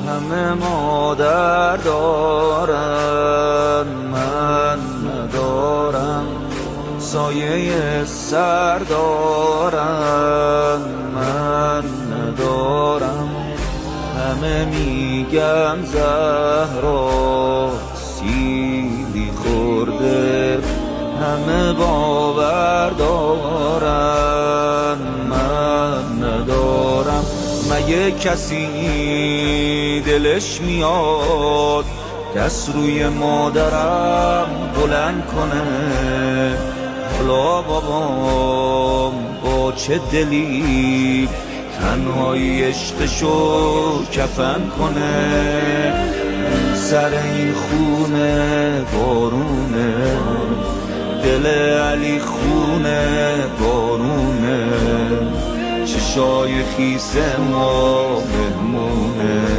همه مادر دارن من ندارم، سایه سر دارن من ندارم. همه میگن زهرا سیلی خورده، همه باور دارن من ندارم. مگه کسی دلش میاد دست روی مادرم بلند کنه؟ حالا بابام با چه دلی تنهایی عشقشو کفن کنه؟ سر این خونه بارونه، دل علی خونه بارونه، چشای خیس ما مهمونه.